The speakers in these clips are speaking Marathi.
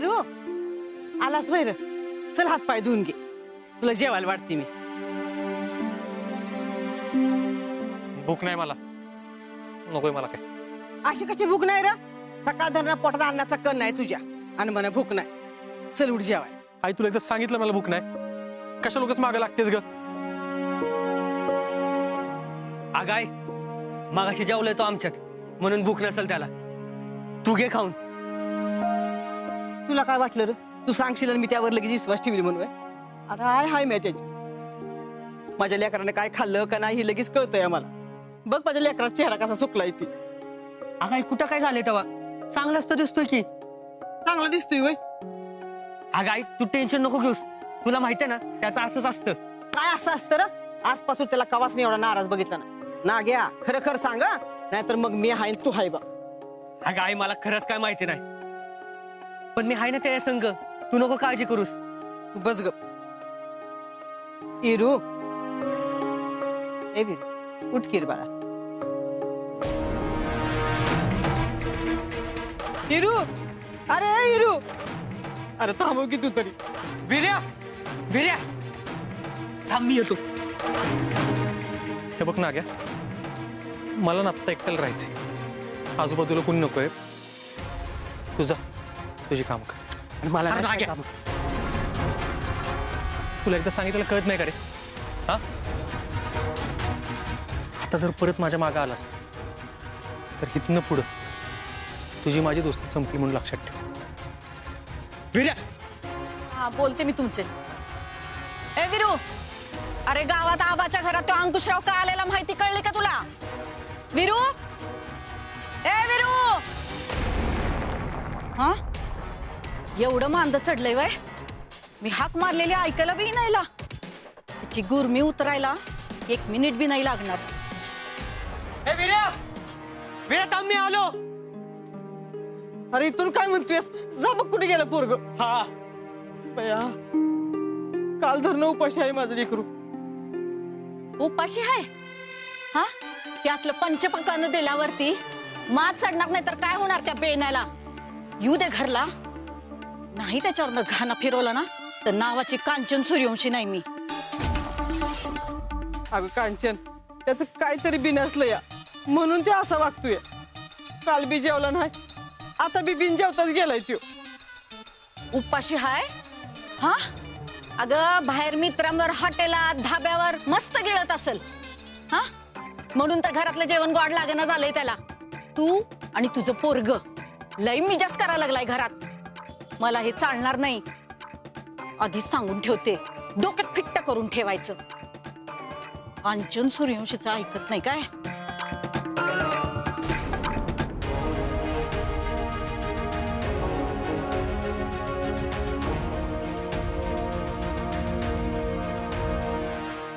विरू आलास बाहेर, चल हात पाय धुवून घे, तुला जेवायला वाटते मी. भूक नाही मला, नकोय मला काय. अशी कशी भूक नाही रा? सकाळ धरणा पोटात अन्नाचा कण नाही तुझ्या आणि मला भूक नाही. चल उठ जेवाय. आई तुला एकदा सांगितलं मला भूक नाही, कशा लोकच मागे लागतेस ग. आगाय मागाशी जेवलोय तो आमच्यात, म्हणून भूक नसेल त्याला. तू घे खाऊन. तुला काय वाटलं रे? तू सांगशील आणि मी त्यावर लगेच विश्वास ठेवली म्हणून? अरे हाय मी त्याची. माझ्या लेकराने काय खाल्लं का नाही हे लगेच कळतंय मला. बघ माझ्या लेकराचा चेहरा कसा सुकलाय ती. आगाय कुठं काय झालंय तेव्हा? चांगलाच तर दिसतोय की. चांगला दिसतोय वय. आगाय तू टेन्शन नको घेऊस, तुला माहितीये ना त्याचं असंच असतं. काय असं असतं रे? आजपासून त्याला कवाच मी एवढा नाराज बघितला ना घ्या. खरं खरं सांगा, नाहीतर मग मी हाय तू हाय बा. आगाय मला खरंच काय माहिती नाही, पण मी हाय ना त्या संग. तू नको काळजी करूस. तू बस ग. इरू ए वीरू, उठ की रे बाळा. इरू, अरे इरू, अरे थांबव की तू तरी. वीर्या वीर्या थांब, मी येतो. हे बघ नाग्या, मला ना आत्ता एकट्याला राहायचंय, आजूबाजूला कोणी नकोय. तुझा तुझी काम कर. आणि मला अरे नाही नाग्या, तुला एकदा सांगितलं कळत नाही का रे? हा, आता जर परत माझ्या मागे आलास तर इथनं पुढं तुझी माझी दोस्ती संपली म्हणून लक्षात ठेव. वीर्या हा बोलते मी तुमच्याशी. ए विरू, अरे गावात आबाच्या घरात तो अंकुशराव का आलेला माहिती कळली का तुला? विरू, ए विरू. हा, एवढं मांद चढलंय वय? मी हाक मारलेली ऐकायला बी नाही ला. त्याची गुरमी उतरायला 1 मिनिट बी नाही लागणार. ए वीर्या वीर्या थांब, मी आलो. अरे इथून काय म्हणतोयस? जा बघ कुठे गेलं पोरग. हा बया, काल धरणं उपाशी आहे माझं लेकरू. उपाशी आहे? हा, ते असलं पंचपक्वान्न दिल्यावरती मात चढणार नाही तर काय होणार त्या बेण्याला? येऊ दे घरला. नाही त्याच्यावर घाणा फिरवला ना तर नावाची कांचन सूर्यवंशी नाही मी. अगं कांचन, त्याचं काहीतरी बिनसलं या, म्हणून ते असं वागतोय. काल बी जेवला नाही, आता बी बिन जेवताच गेलाय त्यो. उपाशी हाय? हा, अगं बाहेर मित्रांवर, हॉटेलात, धाब्यावर मस्त गिळत असेल. हा, म्हणून तर घरातलं जेवण गोड लागणं झालंय त्याला. तू आणि तुझं पोरग लई मिजाज करायला लागलाय घरात. मला हे चालणार नाही, आधीच सांगून ठेवते. डोक्यात फिट्ट करून ठेवायचं. कांचन सूर्यवंशीचं ऐकत नाही काय?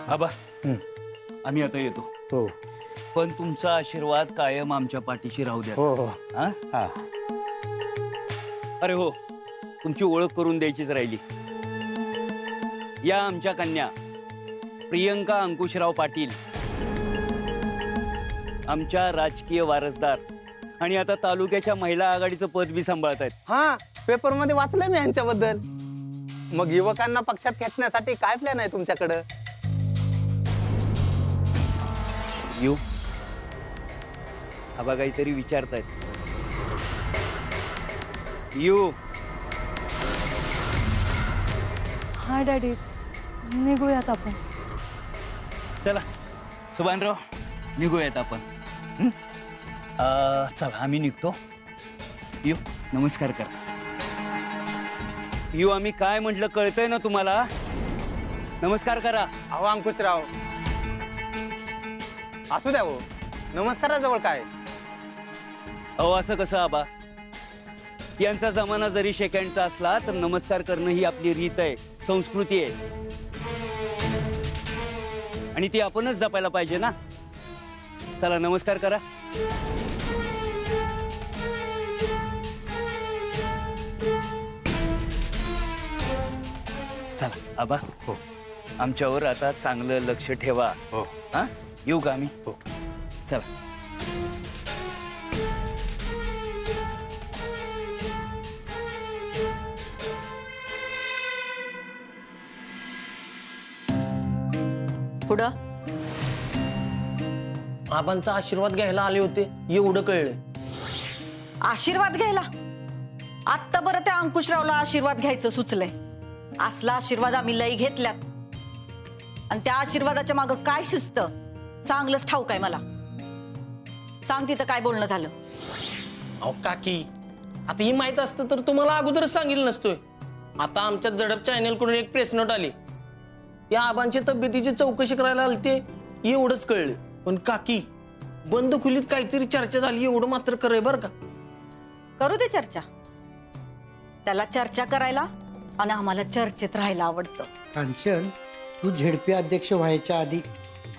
आबा, आम्ही आता येतो. हो पण तुमचा आशीर्वाद कायम आमच्या पाठीशी राहू द्या. हो हो. हा? हा, अरे हो, तुमची ओळख करून द्यायचीच राहिली. या आमच्या कन्या प्रियंका अंकुशराव पाटील, आमच्या राजकीय वारसदार, आणि आता तालुक्याच्या महिला आघाडीचं पद बी सांभाळत आहेत. हा, पेपर मध्ये वाचलंय मी यांच्याबद्दल. मग युवकांना पक्षात खेचण्यासाठी काय प्लॅन आहे तुमच्याकडं? येऊ आबा काहीतरी विचारतायत. येऊ. हा डॅडी, निघूयात आपण. चला सुभानराव, निघूयात आपण. चला आम्ही निघतो. येऊ, नमस्कार करा. येऊ, आम्ही काय म्हटलं कळतंय ना तुम्हाला? नमस्कार करा. अहो अंकुशराव, असू द्या हो, नमस्काराजवळ काय? अहो असं कसं आबा, यांचा जमाना जरी शेकँडचा असला तर नमस्कार करणं ही आपली रीत आहे, संस्कृती आहे, आणि ती आपणच जपायला पाहिजे ना. चला नमस्कार करा. चला आबा, हो, आमच्यावर आता चांगलं लक्ष ठेवा. हो. हा, येऊ का आम्ही? हो. चला. पुढं आबांचा आशीर्वाद घ्यायला आले होते एवढं कळलं. आशीर्वाद घ्यायला? आत्ता बरं त्या अंकुशरावला आशीर्वाद घ्यायचं सुचलंय. असला आशीर्वाद आम्ही लई घेतल्यात आणि त्या आशीर्वादाच्या मागं काय सुचतं चांगलंच ठाऊक आहे मला. सांग तिथं काय बोलणं झालं. अहो काकी, आता ही माहित असतं तर तुम्हाला अगोदरच सांगितलं नसतोय. आता आमच्या झडप चॅनेलकडून एक प्रेस नोट आली. त्या आबांच्या तब्येतीची चौकशी करायला आलते एवढंच कळलं. पण काकी, बंद खोलीत काहीतरी चर्चा झाली एवढं मात्र करे बरं का. करू दे चर्चा. त्याला चर्चा करायला आणि आम्हाला चर्चेत राहायला आवडतं. कांचन, तू झेडपी अध्यक्ष व्हायच्या आधी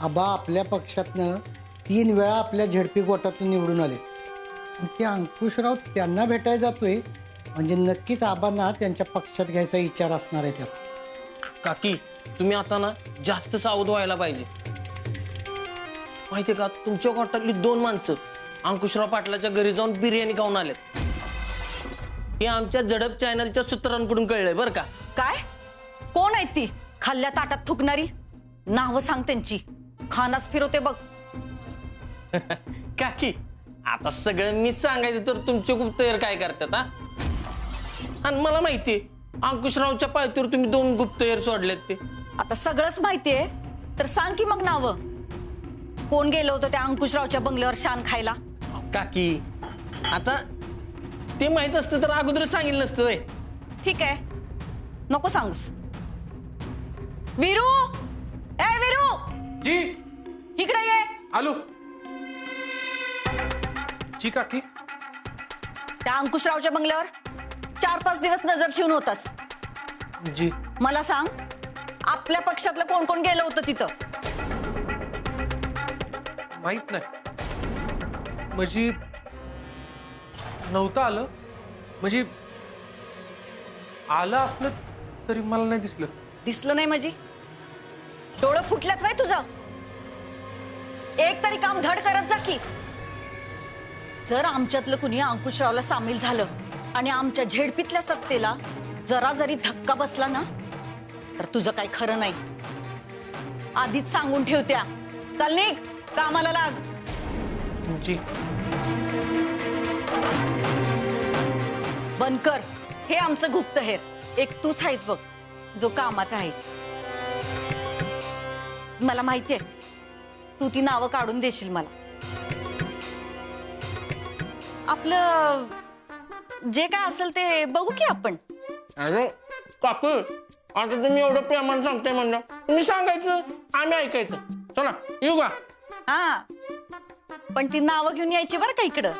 आबा आपल्या पक्षातनं 3 वेळा आपल्या झेडपी गोटातून निवडून आले. आणि ते अंकुशराव त्यांना भेटायला जातोय म्हणजे नक्कीच आबांना त्यांच्या पक्षात घ्यायचा विचार असणार आहे त्याचा. काकी, तुम्ही आता ना जास्त सावध व्हायला पाहिजे. माहितीये का, तुमच्या गोटातली 2 माणसं अंकुशराव पाटलाच्या घरी जाऊन बिर्याणी खाऊन आलेत. हे आमच्या झडप चॅनलच्या सूत्रांकडून कळलंय बरं का. काय? कोण आहेत ती खाल्ल्या ताटात थुकणारी? नावं सांग त्यांची. खानाच फिरवते बघ. काकी, आता सगळं मी सांगायचं तर तुमचे गुप्तहेर काय करतात हा. आणि मला माहितीये अंकुशरावच्या पायथ्यावर तुम्ही 2 गुप्तहेर सोडलेत ते. आता सगळंच माहितीये तर सांग की मग नावं. कोण गेलं होतं त्या अंकुशरावच्या बंगल्यावर शान खायला? काकी, आता ते माहित असतं तर अगोदरच सांगितलं नसतं होय. ठीक आहे, नको सांगूस. वीरू, ए वीरू, जी इकडे ये. आलो. जी काकी. त्या अंकुशरावच्या बंगल्यावर 4-5 दिवस नजर ठेवून होतास. जी मला सांग, आपल्या पक्षातलं कोण कोण गेलं होतं तिथं? माहित नाही. म्हणजे नव्हतं आलं. म्हणजे आलं असलं तरी मला नाही दिसलं. दिसलं नाही म्हणजे? डोळं फुटल्यात वय तुझं? एक तरी काम धड करत जा की. जर आमच्यातलं कुणी अंकुशरावला सामील झालं आणि आमच्या झेडपीतल्या सत्तेला जरा जरी धक्का बसला ना तर तुझं काही खरं नाही. आधीच सांगून ठेवत्या. चल निघ, कामाला लाग. जी बंद कर. हे आमचं गुप्तहेर. एक तूच आहेस बघ जो कामाचा आहेस. मला माहितीये तू ती नावं काढून देशील मला. आपलं जे काय असेल ते बघू की आपण. अरे काकी, आता तुम्ही एवढं प्रेमानं सांगताय म्हणलं तुम्ही सांगायचं, आम्ही ऐकायचं. चला येऊ का. हा, पण ती नावं घेऊन यायची बरं का इकडं.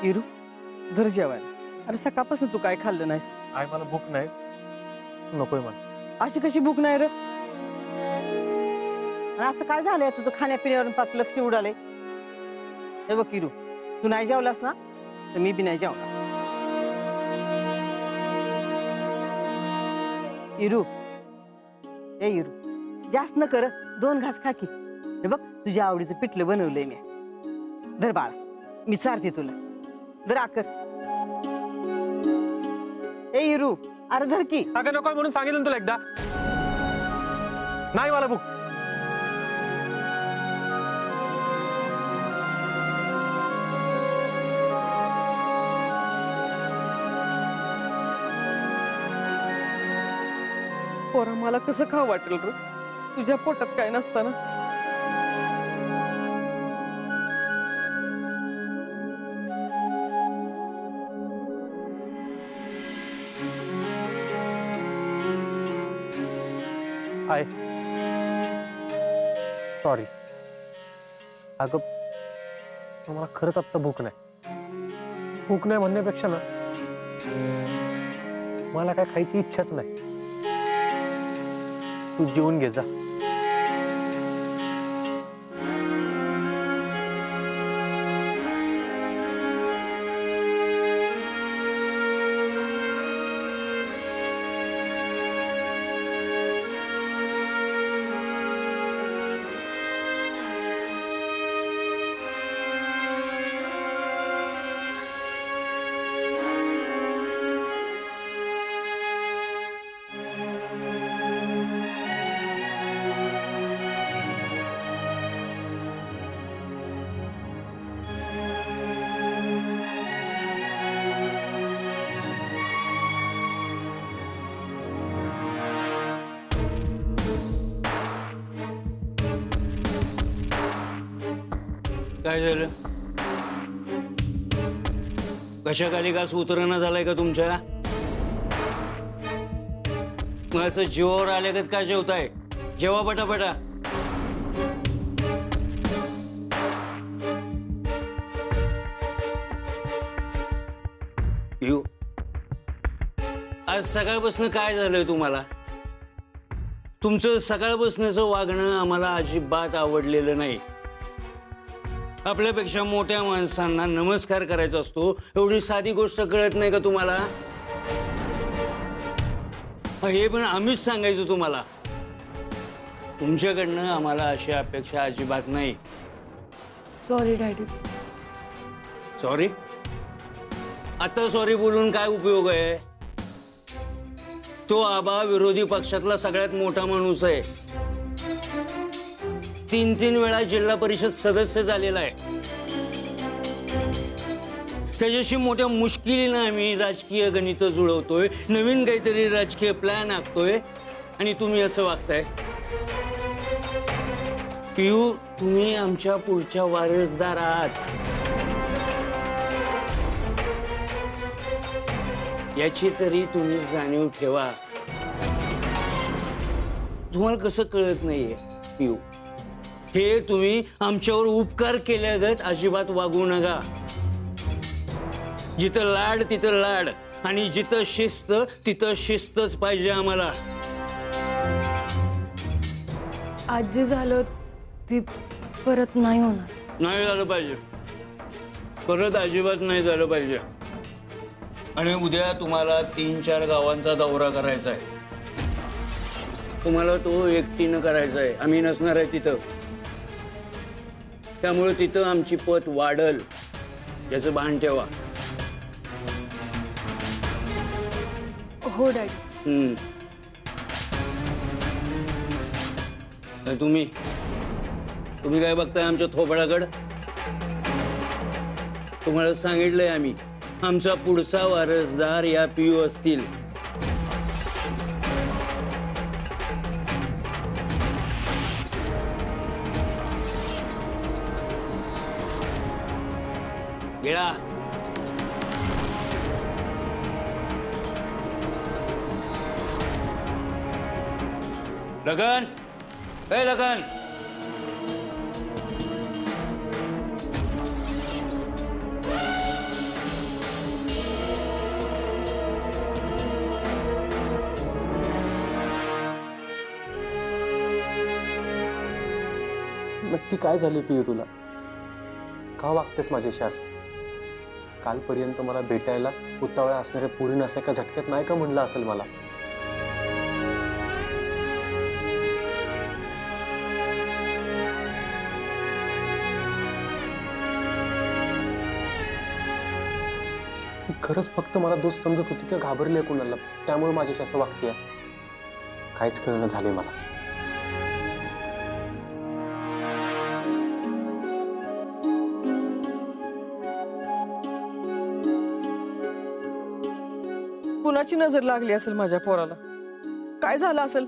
इरू, धर जेवायला. अरे सकाळपासून तू काय खाल्लं नाहीस? आई, मला भूक नाही. नकोय मला. अशी कशी भूक नाही रे? आणि असं काय झालंय तुझं खाण्यापिण्यावरून पाक लक्ष उडालंय? हे बघ इरू, तू नाही जेवलास ना तर मी बी नाही जेवणार. इरू, ए इरू, जास्त न कर. 2 घास खा की. हे बघ तुझ्या आवडीचं पिठलं बनवलंय मी. धर बाळा, मी चारते तुला. धर आकर. ए इरू, अरे धर की. अगं नको म्हणून सांगितलं ना तुला एकदा. नाही मला भूक. पोरा, मला कसं खावं वाटेल रे तुझ्या पोटात काय नसताना. आहे सॉरी. अगं मला खरंच आत्ता भूक नाही. भूक नाही म्हणण्यापेक्षा ना मला काय खायची इच्छाच नाही. तू जेवून घे जा. काय झालं? कशाखाली घास उतरणं झालाय का तुमच्या? मग असं जीवावर आल्यागत का जेवताय? जेवा पटापटा. पिऊ, आज सकाळपासून काय झालंय तुम्हाला? तुमचं सकाळपासूनचं वागणं आम्हाला अजिबात आवडलेलं नाही. आपल्यापेक्षा मोठ्या माणसांना नमस्कार करायचा असतो, एवढी साधी गोष्ट कळत नाही का तुम्हाला? हे पण आम्हीच सांगायचं तुम्हाला. तुमच्याकडनं आम्हाला अशी अपेक्षा अजिबात नाही. Sorry daddy. सॉरी? आता सॉरी बोलून काय उपयोग आहे? तो आबा विरोधी पक्षातला सगळ्यात मोठा माणूस आहे. 3 वेळा जिल्हा परिषद सदस्य झालेला आहे. त्याच्याशी मोठ्या मुश्किलीनं आम्ही राजकीय गणित जुळवतोय, नवीन काहीतरी राजकीय प्लॅन आखतोय, आणि तुम्ही असं वागताय. पियू, तुम्ही आमच्या पुढच्या वारसदार आहात, याची तरी तुम्ही जाणीव ठेवा. तुम्हाला कसं कळत नाहीये पियू? हे तुम्ही आमच्यावर उपकार केल्यागत अजिबात वागू नका. जिथं लाड तिथं लाड, आणि जिथं शिस्त तिथं शिस्तच पाहिजे आम्हाला. आज जे झालं ते परत नाही होणार. नाही झालं पाहिजे, परत अजिबात नाही झालं पाहिजे. आणि उद्या तुम्हाला 3-4 गावांचा दौरा करायचा आहे. तुम्हाला तो एकटीनं करायचा आहे, आम्ही नसणार आहे तिथं. त्यामुळे तिथं आमची पत वाढल याचं भान ठेवा. हो डॅडी. तुम्ही काय बघताय आमच्या थोपडाकडं? तुम्हाला सांगितलंय आम्ही, आमचा पुढचा वारसदार या पियू असतील. गेला. लगन, ए लगन. नक्की काय झाले पियू तुला? का वागतेस माझ्याशी असं? कालपर्यंत मला भेटायला उतावळ्या असणाऱ्या पोरीनं असं एका झटक्यात नाही का म्हणलं असेल मला? ती खरंच फक्त मला दोस्त समजत होती का घाबरले कोणाला, त्यामुळे माझ्याशी असं वागते? काहीच कळणं झाले मला. कुणाची नजर लागली असेल माझ्या पोराला? काय झालं असेल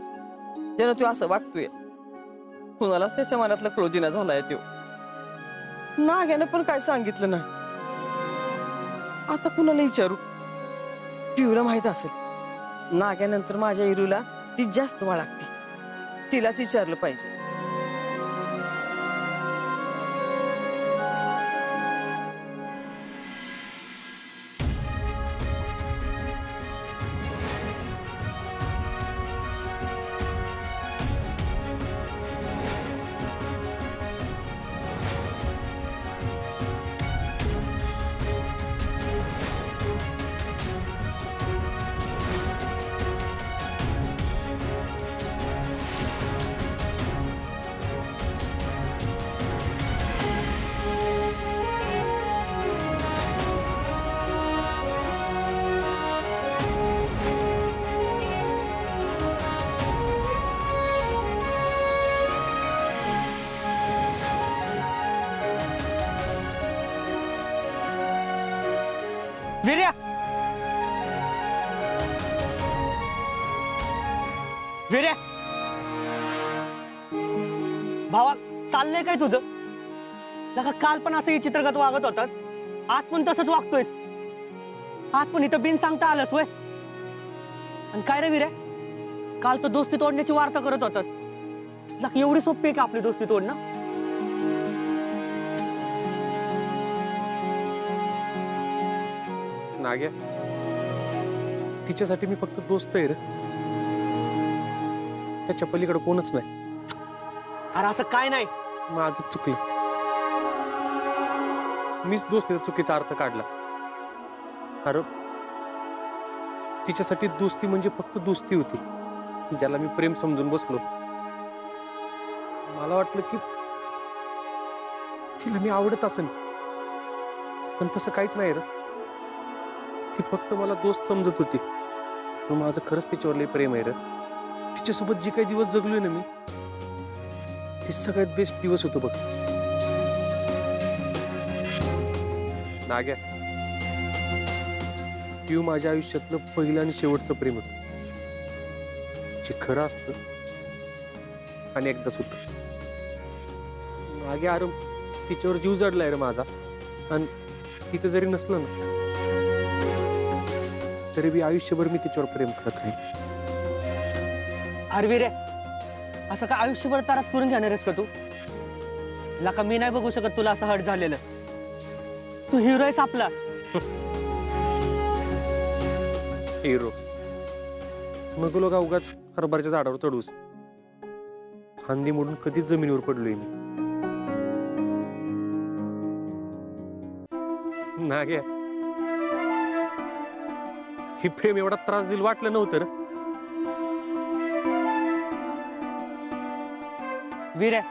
ज्यानं तू असं वागतोय? कुणालाच त्याच्या मनातला क्रोधीना झालाय तो. नाग्यानं पण काय सांगितलं नाही. आता कुणाला विचारू? पिऊला माहित असेल नाग्यानंतर माझ्या इरूला ती जास्त वाळगती, तिलाच विचारलं पाहिजे. वीर्या वीर्या भावा चाललंय काय तुझं? लगा काल पण असं चित्रगत वागत होतास, आज पण तसंच वागतोयस. आज पण इथं बिन सांगता आलंस वय. आणि काय रे वीर्या, काल तर दोस्ती तोडण्याची वार्ता करत होतास. लगा एवढी सोपी आहे का आपली दोस्ती तोडणं? नाग्या, तिच्यासाठी मी फक्त दोस्त आहे रे, त्याच्या पलीकडे कोणच नाही. अरे असं काय नाही. माझं चुकलं, मीच दोस्तीचा चुकीचा अर्थ काढला. अरे तिच्यासाठी दोस्ती म्हणजे फक्त दोस्ती होती, ज्याला मी प्रेम समजून बसलो. मला वाटलं की तिला मी आवडत असेल, पण तसं काहीच नाही रे. ती फक्त मला दोस्त समजत होती. माझं खरंच तिच्यावर लई प्रेम आहे रे. तिच्यासोबत जे काही दिवस जगलोय ना मी, ते सगळ्यात बेस्ट दिवस होतो बघ. नाग्या, पिऊ माझ्या आयुष्यातलं पहिलं आणि शेवटचं प्रेम होतं, जे खरं असतं आणि एकदाच होतं. नाग्या, अरे तिच्यावर जीव जडलाय रे माझा. आणि तिचं जरी नसलं ना, तरी बी आयुष्यभर मी तिच्यावर प्रेम करत राहील. अरे वीर्या, असं का आयुष्यभर तारास करून घेणार आहेस का तू? लका मी नाही बघू शकत तुला असं हर्ट झालेलं. तू हिरो आहेस आपला. हिरो नको लोक उगाच हरभऱ्याच्या झाडावर चढूस. फांदी मोडून कधीच जमिनीवर पडलोय मी. नाग्या, ही प्रेम एवढा त्रास दिल वाटलं नव्हतं रे. वीर्या,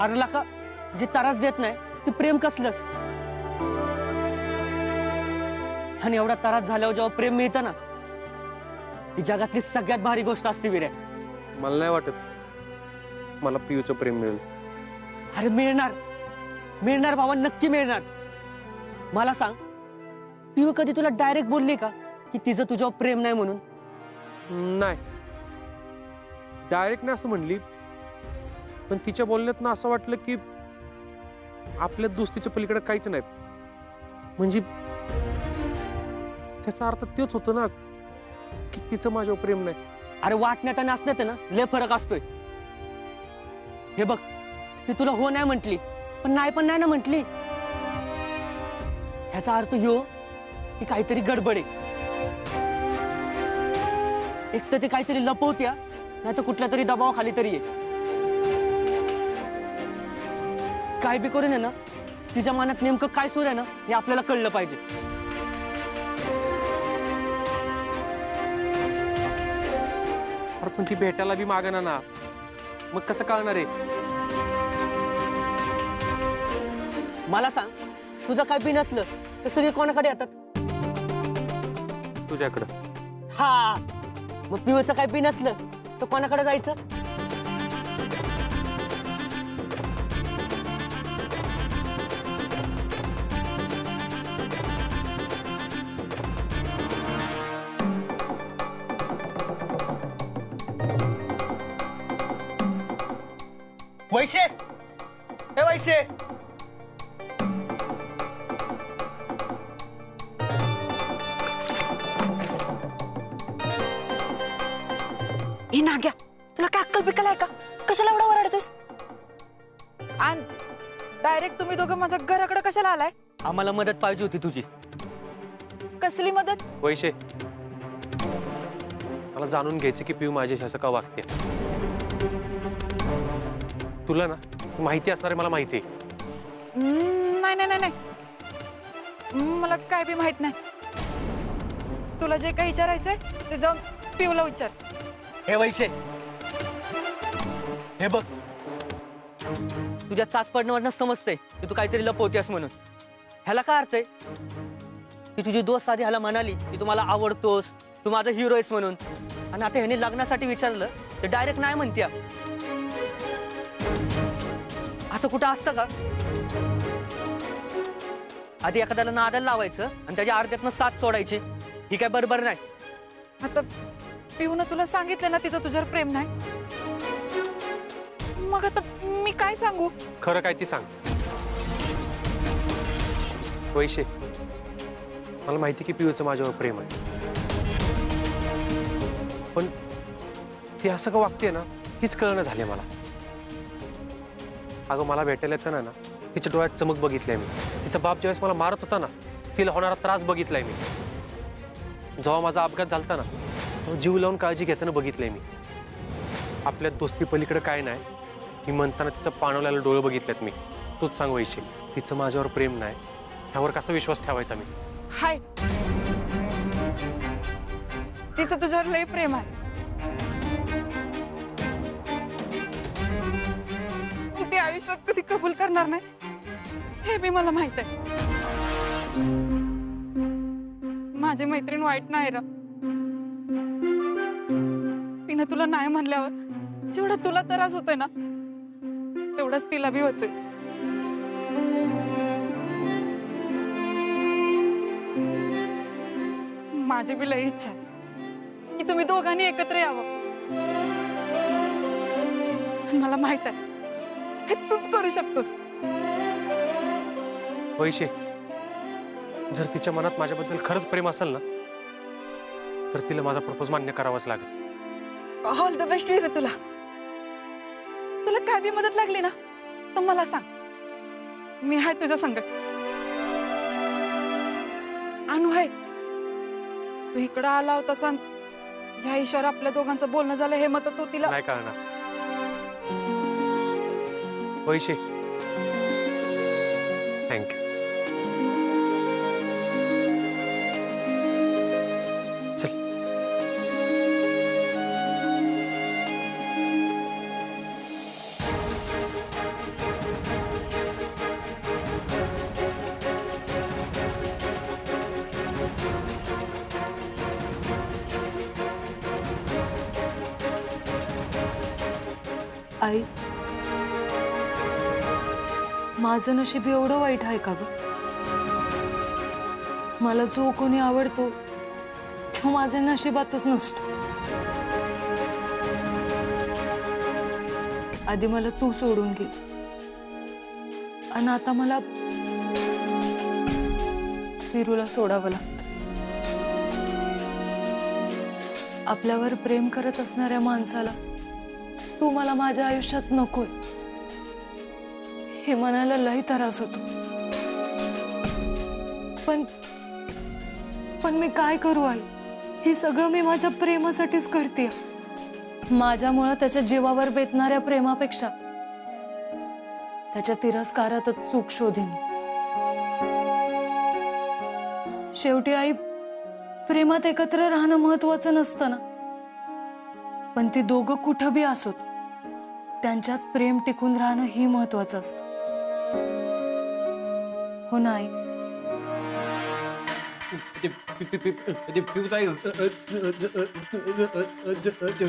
अरे लका जे त्रास देत नाही ते प्रेम कसलं? आणि एवढा त्रास झाल्यावर जेव्हा प्रेम मिळतं ना, ती जगातली सगळ्यात भारी गोष्ट असते वीर्या. मला नाही वाटत मला पियूचं प्रेम मिळेल. अरे मिळणार, मिळणार बाबा, नक्की मिळणार. मला सांग, पिऊ कधी तुला डायरेक्ट बोलली का की तिचं तुझ्यावर प्रेम नाही म्हणून? नाही, डायरेक्ट नाही असं म्हणली, पण तिच्या बोलण्यात असं वाटलं की आपल्या दोस्तीच्या पलीकडे काहीच नाही. म्हणजे त्याचा अर्थ तेच होतं ना की तिचं माझ्यावर प्रेम नाही. अरे वाटण्यात आणि असण्यात आहे ना लय फरक असतोय. हे बघ, ती तुला हो नाही म्हटली, पण नाही ना म्हटली. ह्याचा अर्थ ह्यो की काहीतरी गडबड आहे. एक तर ते काहीतरी लपवत्या, नाही तर कुठल्या तरी दबावाखाली तरी आहे. काय बी करून आहे ना, तिच्या मनात नेमकं काय सुरू आहे ना हे आपल्याला कळलं पाहिजे. अरे पण ती भेटायला बी मागणार ना, मग कसं कळणार आहे? मला सांग, तुझं काय बी नसलं तर सगळे कोणाकडे येतात? तुझ्याकडं. हा, मग पिवचं काय बी नसलं तर कोणाकडे जायचं? वैशे, हे वैशे, हे नाग्या, तुला काय अक्कल बिक्कल आहे का? कशाला एवढा ओरडतोस? आणि डायरेक्ट तुम्ही दोघं माझ्या घराकडे कशाला आलाय? आम्हाला मदत पाहिजे होती तुझी. कसली मदत? वैशे, मला जाणून घ्यायचं की पिऊ माझ्याशी असं का वागते. तुला ना माहिती असणार आहे, मला माहिती आहे. नाही नाही नाही नाही, मला काय बी माहित नाही. तुला जे काही विचारायचंय ते जाऊन पिऊला विचार. हे वैशे, हे बघ, तुझ्या चाच पडण्यावरनं समजतंय की तू काहीतरी लपवतेस म्हणून. ह्याला काय अर्थ आहे की तुझी दोस्त आधी ह्याला म्हणाली की तू मला आवडतोस, तू माझा हिरो आहेस म्हणून, आणि आता ह्याने लग्नासाठी विचारलं तर डायरेक्ट नाही म्हणत्या. असं कुठं असतं का? आधी एखाद्याला नादाला लावायचं आणि त्याच्या अर्ध्यातनं साथ सोडायची, ही काय बरोबर नाही. आता पिऊनं तुला सांगितलं ना तिचं तुझ्यावर प्रेम नाही, मग आता मी काय सांगू? खरं काय ती सांग. वैशे, मला माहिती की पिऊचं माझ्यावर प्रेम आहे, पण ती असं का वागते ना हीच कळणं झाले मला. अगं मला भेटायला येताना ना तिच्या डोळ्यात चमक बघितलंय मी. तिचा बाप ज्यावेळेस मला मारत होता ना तिला होणारा त्रास बघितलाय मी. जेव्हा माझा अपघात झालता ना तेव्हा जीव लावून काळजी घेताना बघितलंय मी. आपल्या दोस्ती पलीकडे काय नाही मी म्हणताना तिचं पाणवल्याला डोळे बघितलेत मी. तूच सांग वैशे, तिचं माझ्यावर प्रेम नाही, त्यावर कसा विश्वास ठेवायचा मी? हाय, तिचं तुझ्यावर लय प्रेम आहे. ती आयुष्यात कधी कबूल करणार नाही हे बी मला माहित आहे. माझी मैत्रीण वाईट नाही र. तिनं तुला नाही म्हणल्यावर जेवढा तुला त्रास होतोय ना तेवढाच तिला बी होतोय. माझी बी लई इच्छा आहे की तुम्ही दोघांनी एकत्र यावं. मला माहित आहे हे तूच करू शकतोस. वैशे, जर तिच्या मनात माझ्याबद्दल खरंच प्रेम असेल ना तर तिला माझा प्रपोज मान्य करावाच लागेल. ऑल द बेस्ट रे तुला. तुला काय बी मदत लागली ना तर मला सांग, मी आहे तुझ्या संगत. अनु आहे, तू इकडं आला होता सांग ह्या ईश्वर आपल्या दोघांचं बोलणं झालं हे मत तू तिला नाही कळणार. वैशे, थँक्यू. चल. आई, माझं नशीब एवढं वाईट आहे का ग? मला जो कोणी आवडतो तो माझ्या नशिबातच नसतो. आधी मला तू सोडून गे आणि आता मला विरूला सोडावं लागतं. आपल्यावर प्रेम करत असणाऱ्या माणसाला तू मला माझ्या आयुष्यात नकोय हे मनाला लई त्रास होतो. पण मी काय करू आई? हे सगळं मी माझ्या प्रेमासाठीच करते. माझ्यामुळं त्याच्या जीवावर बेतणाऱ्या प्रेमापेक्षा त्याच्या तिरस्कारातच चूक शोधेन. शेवटी आई, प्रेमात एकत्र राहणं महत्वाचं नसतं ना, पण ती दोघं कुठं बी असोत त्यांच्यात प्रेम टिकून राहणं ही महत्वाचं असतं. हो नाही?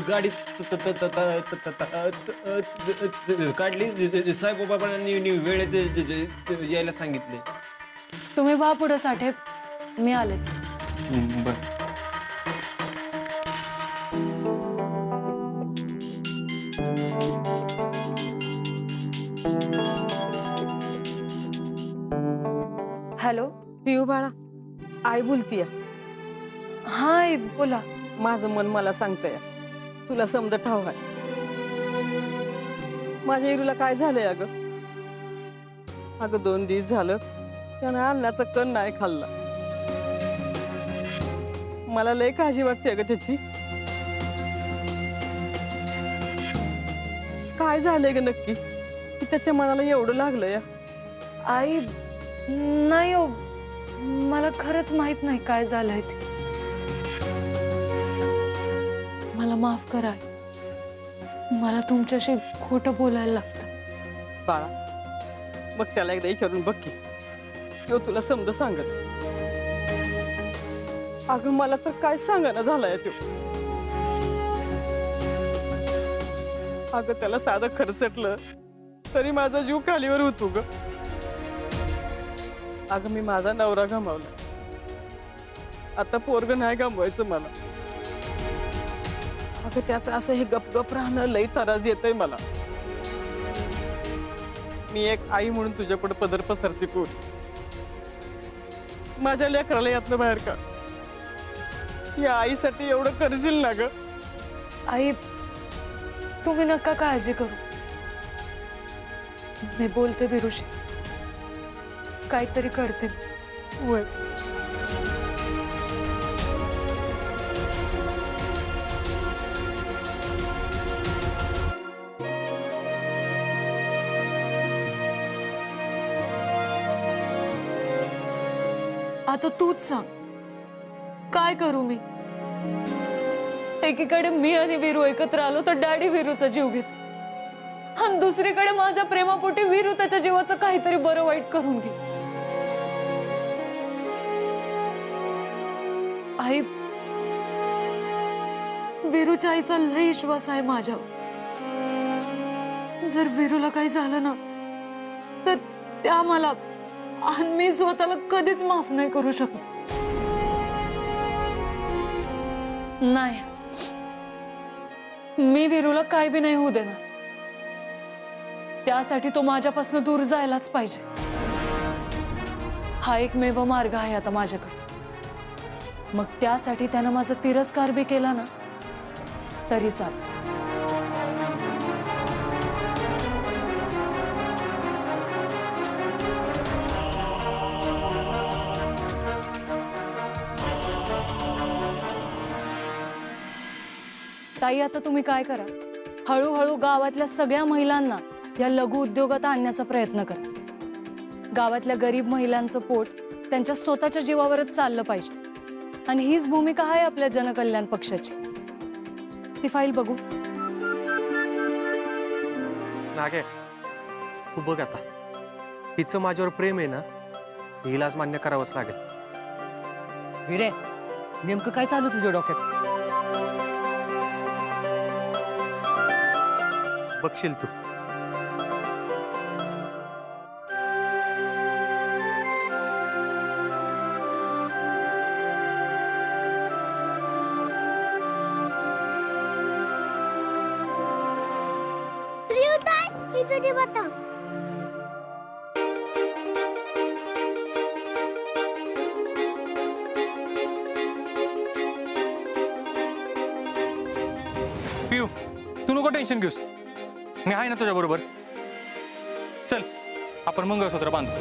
गाडी काढली साईबाबांनी वेळेत यायला सांगितले. तुम्ही वा पुढे साठे, मी आलेच. हॅलो पिऊ बाळा, आई बोलतीय. हाय, बोला. माझं मन मला सांगतंय तुला समज ठाव आहे. माझ्या इरूला काय झालंय अगं? 2 दिवस झालं त्यानं अन्नाचा कण नाही खाल्ला. मला लय काळजी वाटते अगं त्याची. काय झालंय ग नक्की की त्याच्या मनाला एवढं लागलंय? आई, नाही हो, मला खरंच माहित नाही काय झालंय ते. मला माफ करा, मला तुमच्याशी खोटं बोलायला लागतं. बाळा, मग त्याला एकदा विचारून बघ की तो तुला समज सांगत. अगं मला तर काय सांगायला झालाय तो. अगं त्याला साधं खरचटलं तरी माझा जीव खालीवर होतो ग. अगं मी माझा नवरा गमावला, आता पोरग नाही गमवायचं मला. अगं त्याचं असं हे गपगप राहणं लई त्रास देतंय मला. मी एक आई म्हणून तुझ्यापुढे पदर पसरते पोर. माझ्या लेकराला यातनं बाहेर का. या आईसाठी एवढं करशील ना ग. आई तुम्ही नका काळजी करू, मी बोलते विरुशी, काहीतरी करते. वय आता तूच सांग, काय करू मी. एकीकडे मी आणि वीरू एकत्र आलो तर डॅडी वीरूचा जीव घेत, आणि दुसरीकडे माझ्या प्रेमापोटी वीरू त्याच्या जीवाचं काहीतरी बरं वाईट करून घे. आई, वीरूच्या आईचा लय विश्वास आहे माझ्यावर. जर वीरूला काही झालं ना तर त्या मला आणि मी स्वतःला कधीच माफ नाही करू शकत. नाही, मी वीरूला काय बी नाही होऊ देणार. त्यासाठी तो माझ्यापासून दूर जायलाच पाहिजे. हा एकमेव मार्ग आहे आता माझ्याकडे. मग त्यासाठी त्यानं माझा तिरस्कार बी केला ना तरी चालेल. ताई, आता तुम्ही काय करा, हळूहळू गावातल्या सगळ्या महिलांना या लघु उद्योगात आणण्याचा प्रयत्न करा. गावातल्या गरीब महिलांचं पोट त्यांच्या स्वतःच्या जीवावरच चाललं पाहिजे, आणि हीच भूमिका आहे आपल्या जनकल्याण पक्षाची. ती फाईल बघू. नागे, तू बघ आता, हिचं माझ्यावर प्रेम आहे ना, हिलाच मान्य करावंच लागेल. हिरे, नेमकं काय चालू तुझ्या डोक्यात? बघशील तू. पिऊ, तू नको टेन्शन घेऊस, मी आहे ना तुझ्या बरोबर. चल, आपण मंगळसूत्र बांधू.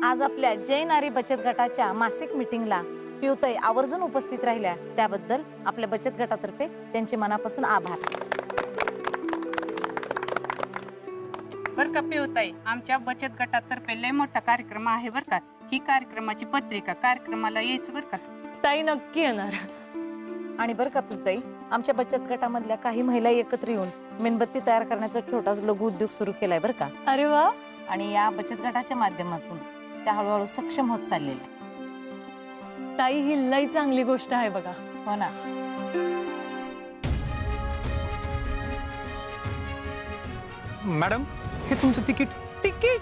आज आपल्या जय नारी बचत गटाच्या मासिक मीटिंगला पियुताई आवर्जून उपस्थित राहिल्या, त्याबद्दल आपल्या बचत गटातर्फे त्यांचे मनापासून आभार. बर का पियुताई, आमच्या बचत गटातर्फे लय मोठा कार्यक्रम आहे बर का. ही कार्यक्रमाची पत्रिका, कार्यक्रमाला यायचं बर का. ताई नक्की येणार. आणि बरं का पियुताई, आमच्या बचत गटामधल्या काही महिला एकत्र येऊन मेणबत्ती तयार करण्याचा छोटाच लघु उद्योग सुरू केलाय बर का. अरे वा. आणि या बचत गटाच्या माध्यमातून त्या हळूहळू सक्षम होत चाललेल्या. ताई, ही लई चांगली गोष्ट आहे बघा. हो ना. मॅडम, हे तुमचं तिकीट. तिकीट.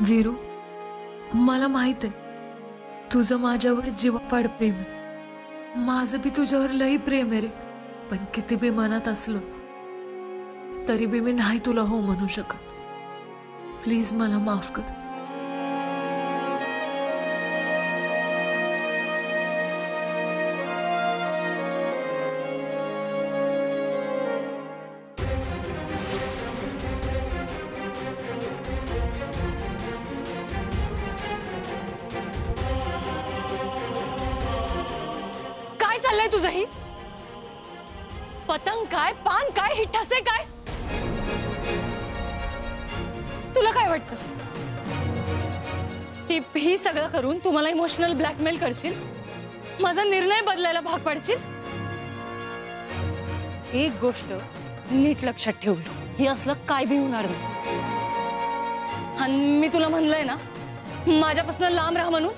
वीरू, मला माहित आहे तुझं माझ्यावर जीवापाड प्रेम आहे. माझं बी तुझ्यावर लई प्रेम आहे रे. पण किती बी मनात असलो तरी बी मी नाही तुला हो म्हणू शकत. प्लीज मला माफ कर. तुझही पतंग काय, पान काय, ही ठसे काय? तुला काय वाटतं ही सगळं करून तू मला इमोशनल ब्लॅकमेल करशील, माझा निर्णय बदलायला भाग पाडशील? एक गोष्ट नीट लक्षात ठेव, ही असलं काय बी होणार नाही. आणि मी तुला म्हणलंय ना माझ्यापासून लांब राहा म्हणून,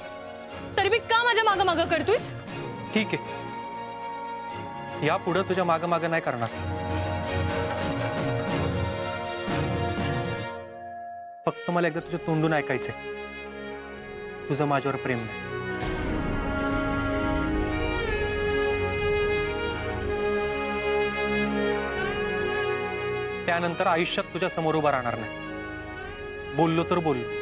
तरी बी का माझ्या मागं मागं करतोयस? ठीक आहे, या पुढे तुझ्या मागं मागं नाही करणार. फक्त मला एकदा तुझ्या तोंडून ऐकायचंय तुझं माझ्यावर प्रेम नाही. त्यानंतर आयुष्यात तुझ्या समोर उभा राहणार नाही. बोललो तर बोललो.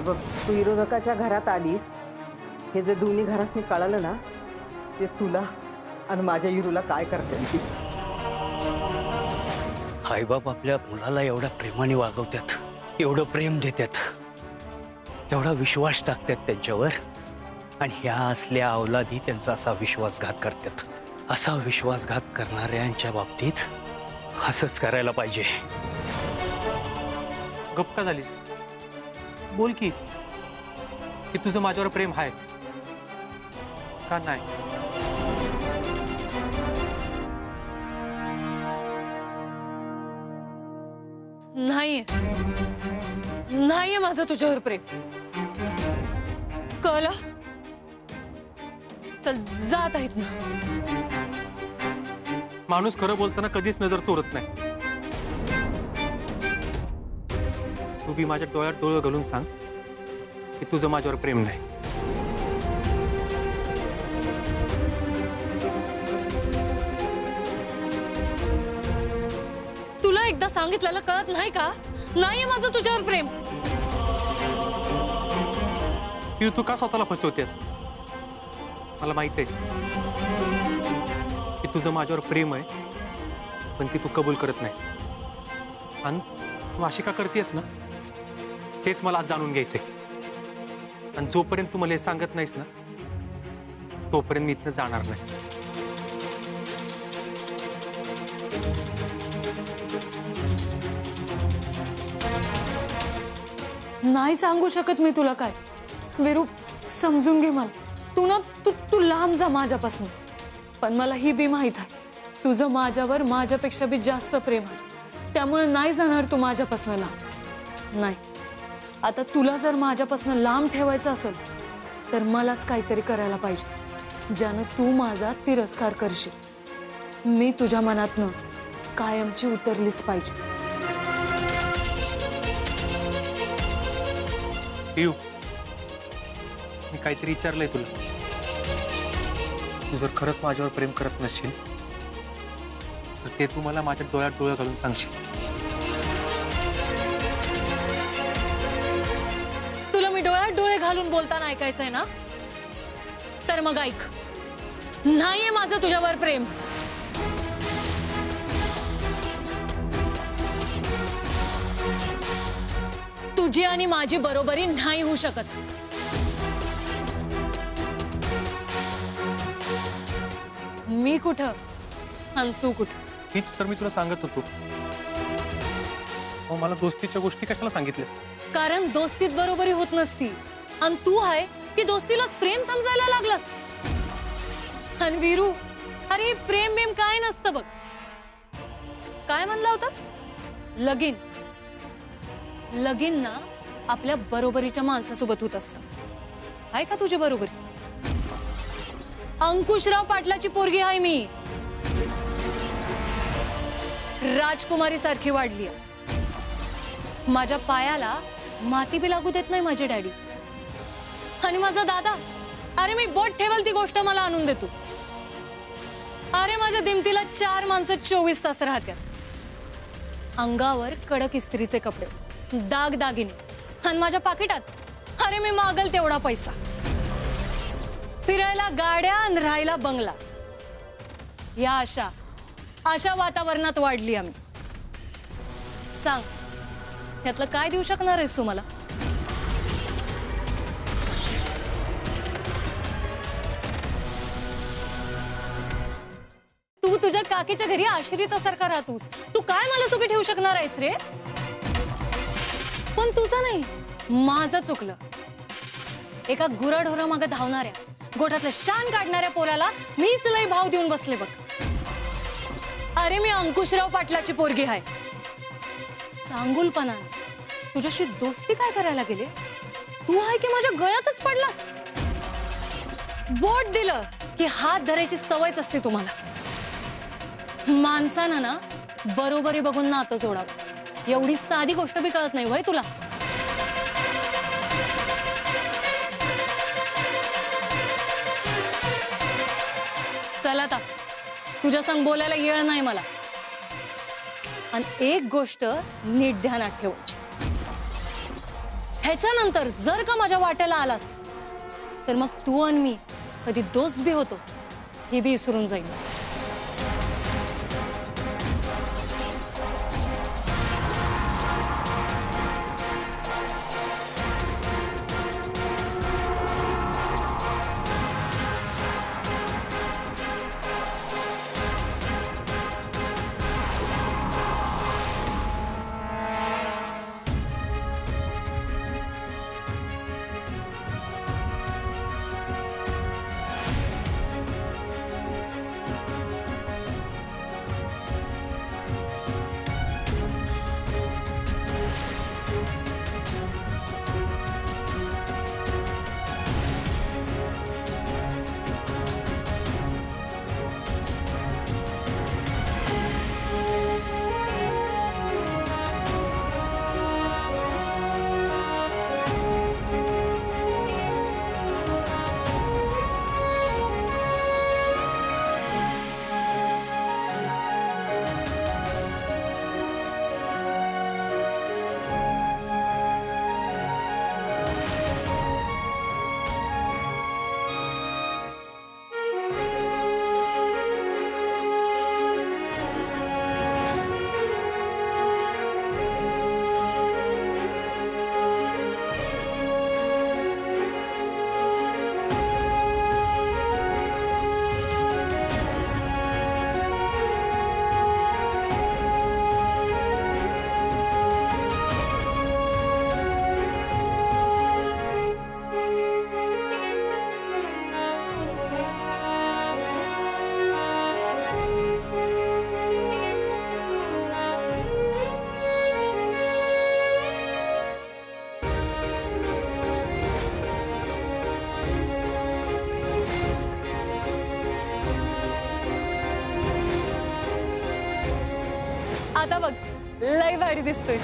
बघ, तू विरोधकाच्या घरात आलीस, हे जे दोन्ही घरातनी कळालं ना, ते तुला आणि माझ्या हिरूला काय करते. आईबाप आपल्या मुलाला एवढ्या प्रेमाने वागवतात, एवढं प्रेम देतात, एवढा विश्वास टाकतात त्यांच्यावर, आणि ह्या असल्या अवलादी त्यांचा असा विश्वासघात करतात. असा विश्वासघात करणाऱ्यांच्या बाबतीत असंच करायला पाहिजे. गप्प का झालीस? बोल की तुझं माझ्यावर प्रेम आहे का नाही? नाहीये माझं तुझ्यावर प्रेम. कळलं? चल जात आहेत ना. माणूस खरं बोलताना कधीच नजर चोरत नाही. तू बी माझ्या डोळ्यात डोळं घालून सांग की तुझं माझ्यावर प्रेम नाही. तुला एकदा सांगितलेलं कळत नाही का? नाहीये माझं तुझ्यावर प्रेम. पिऊ तू का स्वतःला फसवतेस? मला माहित आहे की तुझं माझ्यावर प्रेम आहे, पण ती तू कबूल करत नाहीस. आणि तू अशी का करतेस ना, तेच मला आज जाणून घ्यायचंय. आणि जोपर्यंत तू मला हे सांगत नाहीस ना, तोपर्यंत मी इथनं जाणार नाही. नाही सांगू शकत मी तुला काय. विरू, समजून घे मला. तू ना तू लांब जा माझ्यापासून. पण मला ही बी माहित आहे तुझं माझ्यावर माझ्यापेक्षा बी जास्त प्रेम आहे. त्यामुळे नाही जाणार तू माझ्यापासून लांब. नाही, आता तुला जर माझ्यापासून लांब ठेवायचं असेल तर मलाच काहीतरी करायला पाहिजे, ज्यानं तू माझा तिरस्कार करशील. मी तुझ्या मनातनं कायमची उतरलीच पाहिजे. पिऊ, मी काहीतरी विचारलंय तुला. तू जर खरंच माझ्यावर प्रेम करत नसशील तर ते तू मला माझ्या डोळ्यात डोळे घालून सांगशील. तुला मी डोळ्यात डोळे घालून बोलताना ऐकायचंय ना, तर मग ऐक. नाहीये माझं तुझ्यावर प्रेम. तुझी आणि माझी बरोबरी नाही होऊ शकत. मी कुठं आणि तू कुठं? तीच तर मी तुला सांगत होतो. मग मला दोस्तीच्या गोष्टी कशाला सांगितल्यास? कारण दोस्तीत बरोबरी होत नसती. आणि तू आहे की दोस्तीला प्रेम समजायला लागलास. आणि वीरू, अरे प्रेम बिम काय नसतं बघ. काय म्हणला होतास? लगीन. लगीन ना आपल्या बरोबरीच्या माणसासोबत होत असतं. आहे का तुझी बरोबरी? अंकुशराव पाटलाची पोरगी आहे मी. राजकुमारी सारखी वाढली. माझ्या पायाला माती बी लागू देत नाही माझे डॅडी. आणि माझा दादा, अरे मी बोट ठेवल ती गोष्ट मला आणून देतो. अरे माझ्या दिमतीला 4 माणसं 24 तास राहत्यात. अंगावर कडक इस्त्रीचे कपडे, दाग दागिने. आणि माझ्या पाकिटात, अरे मी मागल तेवढा पैसा. फिरायला गाड्या आणि राहायला बंगला. या अशा वातावरणात वाढली आम्ही. सांग, यातलं काय देऊ शकणार आहेस तू मला? तू तुझ्या काकीच्या घरी आश्रितासारखा राहतोस. तू काय मला सुखी ठेवू शकणार आहेस रे? पण तुझं नाही, माझं चुकलं. एका गुराढोरा मागे धावणाऱ्या, गोठ्यातलं शान काढणाऱ्या पोराला मीच लय भाव देऊन बसले बघ. अरे मी अंकुशराव पाटलाची पोरगी आहे. चांगुलपणाने तुझ्याशी दोस्ती काय करायला गेले? तू आहे की माझ्या गळ्यातच पडलास. बोट दिलं की हात धरायची सवयच असते तुम्हाला. माणसानं ना बरोबरी बघून नातं जोडावं. एवढी साधी गोष्ट बी कळत नाही वय तुला? चल आता, तुझ्या संग बोलायला येळ नाही मला. आणि एक गोष्ट नीट ध्यानात ठेवायची. ह्याच्यानंतर जर का माझ्या वाट्याला आलास तर मग तू आणि मी कधी दोस्त बी होतो हे बी विसरून जाईल. आता बघ लय भारी दिसतोय.